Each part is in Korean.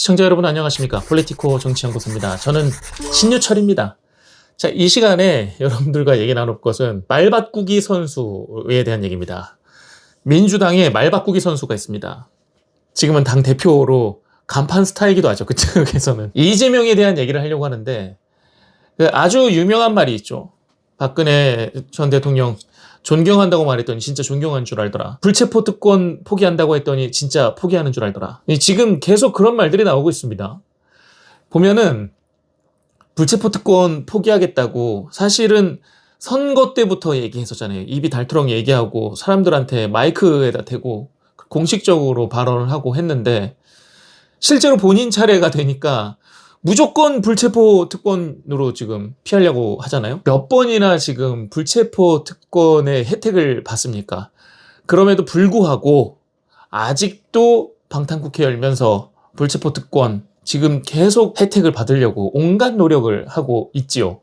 시청자 여러분 안녕하십니까? 폴리티코 정치연구소입니다. 저는 신유철입니다. 자, 이 시간에 여러분들과 얘기 나눌 것은 말바꾸기 선수에 대한 얘기입니다. 민주당에 말바꾸기 선수가 있습니다. 지금은 당 대표로 간판 스타이기도 하죠. 그쪽에서는. 이재명에 대한 얘기를 하려고 하는데 아주 유명한 말이 있죠. 박근혜 전 대통령 존경한다고 말했더니 진짜 존경한 줄 알더라. 불체포 특권 포기한다고 했더니 진짜 포기하는 줄 알더라. 지금 계속 그런 말들이 나오고 있습니다. 보면은 불체포 특권 포기하겠다고 사실은 선거 때부터 얘기했었잖아요. 입이 닳도록 얘기하고 사람들한테 마이크에다 대고 공식적으로 발언을 하고 했는데 실제로 본인 차례가 되니까 무조건 불체포 특권으로 지금 피하려고 하잖아요. 몇 번이나 지금 불체포 특권의 혜택을 받습니까? 그럼에도 불구하고 아직도 방탄국회 열면서 불체포 특권 지금 계속 혜택을 받으려고 온갖 노력을 하고 있지요.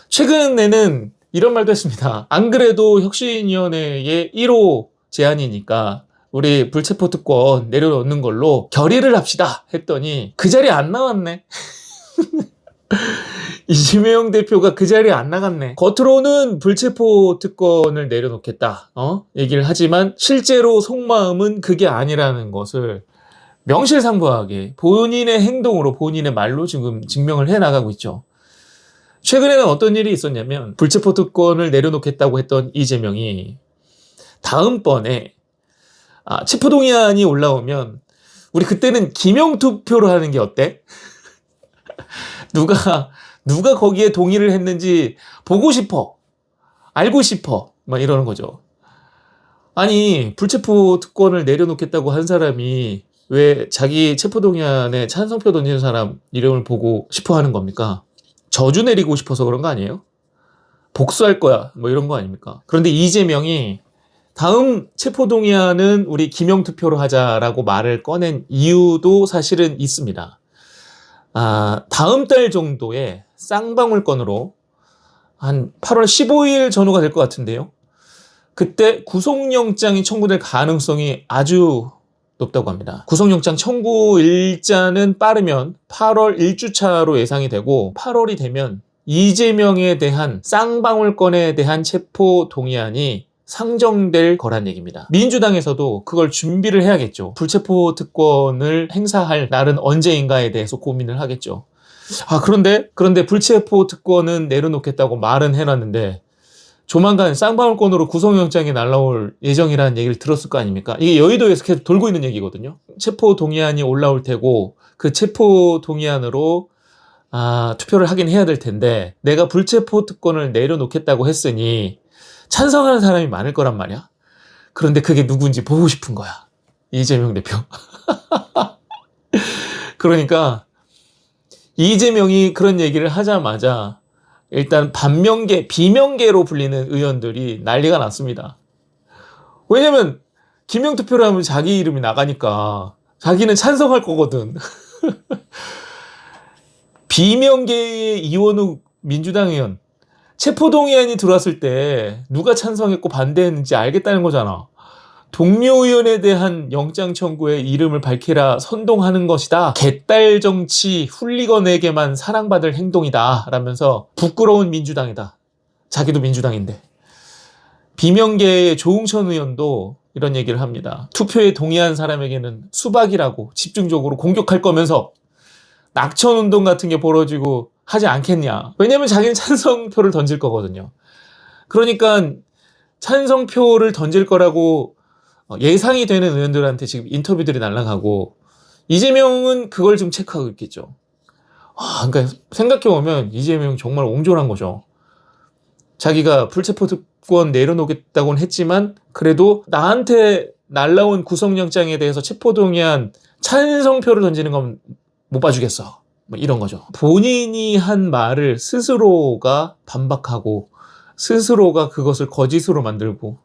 최근에는 이런 말도 했습니다. 안 그래도 혁신위원회의 1호 제안이니까 우리 불체포 특권 내려놓는 걸로 결의를 합시다 했더니 그 자리에 안 나왔네. 이재명 대표가 그 자리에 안 나갔네. 겉으로는 불체포 특권을 내려놓겠다 얘기를 하지만 실제로 속마음은 그게 아니라는 것을 명실상부하게 본인의 행동으로 본인의 말로 지금 증명을 해나가고 있죠. 최근에는 어떤 일이 있었냐면 불체포 특권을 내려놓겠다고 했던 이재명이 다음번에 체포동의안이 올라오면 우리 그때는 기명투표로 하는 게 어때? 누가 거기에 동의를 했는지 보고 싶어. 알고 싶어. 막 이러는 거죠. 아니 불체포 특권을 내려놓겠다고 한 사람이 왜 자기 체포동의안에 찬성표 던지는 사람 이름을 보고 싶어 하는 겁니까? 저주 내리고 싶어서 그런 거 아니에요? 복수할 거야. 뭐 이런 거 아닙니까? 그런데 이재명이 다음 체포동의안은 우리 기명투표로 하자라고 말을 꺼낸 이유도 사실은 있습니다. 다음 달 정도에 쌍방울권으로 한 8월 15일 전후가 될 것 같은데요. 그때 구속영장이 청구될 가능성이 아주 높다고 합니다. 구속영장 청구 일자는 빠르면 8월 1주차로 예상이 되고 8월이 되면 이재명에 대한 쌍방울권에 대한 체포동의안이 상정될 거란 얘기입니다. 민주당에서도 그걸 준비를 해야겠죠. 불체포 특권을 행사할 날은 언제인가에 대해서 고민을 하겠죠. 그런데 불체포 특권은 내려놓겠다고 말은 해놨는데 조만간 쌍방울권으로 구속영장이 날라올 예정이라는 얘기를 들었을 거 아닙니까? 이게 여의도에서 계속 돌고 있는 얘기거든요. 체포동의안이 올라올 테고 그 체포동의안으로 투표를 하긴 해야 될 텐데 내가 불체포 특권을 내려놓겠다고 했으니 찬성하는 사람이 많을 거란 말이야. 그런데 그게 누군지 보고 싶은 거야. 이재명 대표. 그러니까 이재명이 그런 얘기를 하자마자 일단 반명계, 비명계로 불리는 의원들이 난리가 났습니다. 왜냐면 기명투표를 하면 자기 이름이 나가니까 자기는 찬성할 거거든. 비명계의 이원욱 민주당 의원 체포동의안이 들어왔을 때 누가 찬성했고 반대했는지 알겠다는 거잖아. 동료 의원에 대한 영장 청구에 이름을 밝히라 선동하는 것이다. 개딸 정치 훌리건에게만 사랑받을 행동이다. 라면서 부끄러운 민주당이다. 자기도 민주당인데. 비명계의 조응천 의원도 이런 얘기를 합니다. 투표에 동의한 사람에게는 수박이라고 집중적으로 공격할 거면서 낙천운동 같은 게 벌어지고 하지 않겠냐. 왜냐면 자기는 찬성표를 던질 거거든요. 그러니까 찬성표를 던질 거라고 예상이 되는 의원들한테 지금 인터뷰들이 날아가고 이재명은 그걸 지금 체크하고 있겠죠. 그러니까 생각해보면 이재명 정말 옹졸한 거죠. 자기가 불체포 특권 내려놓겠다고는 했지만 그래도 나한테 날라온 구속영장에 대해서 체포동의안 찬성표를 던지는 건 못 봐주겠어. 뭐 이런 거죠. 본인이 한 말을 스스로가 반박하고 스스로가 그것을 거짓으로 만들고.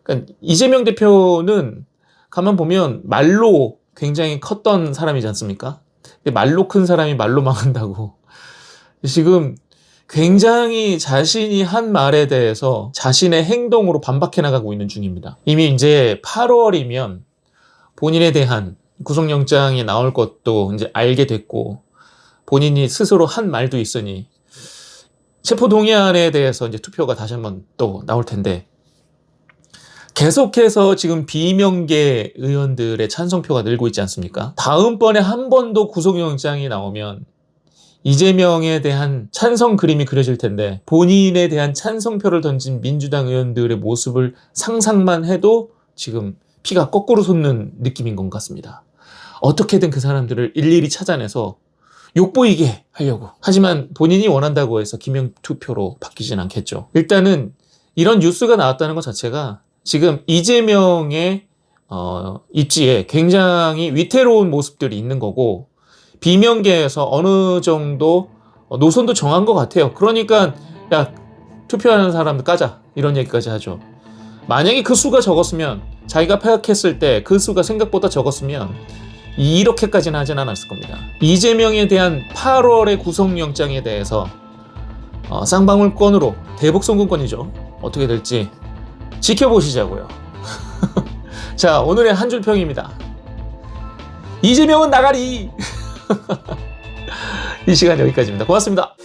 그러니까 이재명 대표는 가만 보면 말로 굉장히 컸던 사람이지 않습니까? 근데 말로 큰 사람이 말로 망한다고. 지금 굉장히 자신이 한 말에 대해서 자신의 행동으로 반박해 나가고 있는 중입니다. 이미 이제 8월이면 본인에 대한 구속영장이 나올 것도 이제 알게 됐고 본인이 스스로 한 말도 있으니 체포동의안에 대해서 이제 투표가 다시 한번 또 나올 텐데 계속해서 지금 비명계 의원들의 찬성표가 늘고 있지 않습니까? 다음번에 한 번 더 구속영장이 나오면 이재명에 대한 찬성 그림이 그려질 텐데 본인에 대한 찬성표를 던진 민주당 의원들의 모습을 상상만 해도 지금 피가 거꾸로 솟는 느낌인 것 같습니다. 어떻게든 그 사람들을 일일이 찾아내서 욕보이게 하려고. 하지만 본인이 원한다고 해서 기명 투표로 바뀌진 않겠죠. 일단은 이런 뉴스가 나왔다는 것 자체가 지금 이재명의 입지에 굉장히 위태로운 모습들이 있는 거고 비명계에서 어느 정도 노선도 정한 것 같아요. 그러니까 야 투표하는 사람들 까자 이런 얘기까지 하죠. 만약에 그 수가 적었으면 자기가 파악했을 때 그 수가 생각보다 적었으면 이렇게까지는 하진 않았을 겁니다. 이재명에 대한 8월의 구속영장에 대해서 쌍방울권으로 대북 송금권이죠. 어떻게 될지 지켜보시자고요. 자, 오늘의 한 줄 평입니다. 이재명은 나가리. 이 시간 여기까지입니다. 고맙습니다.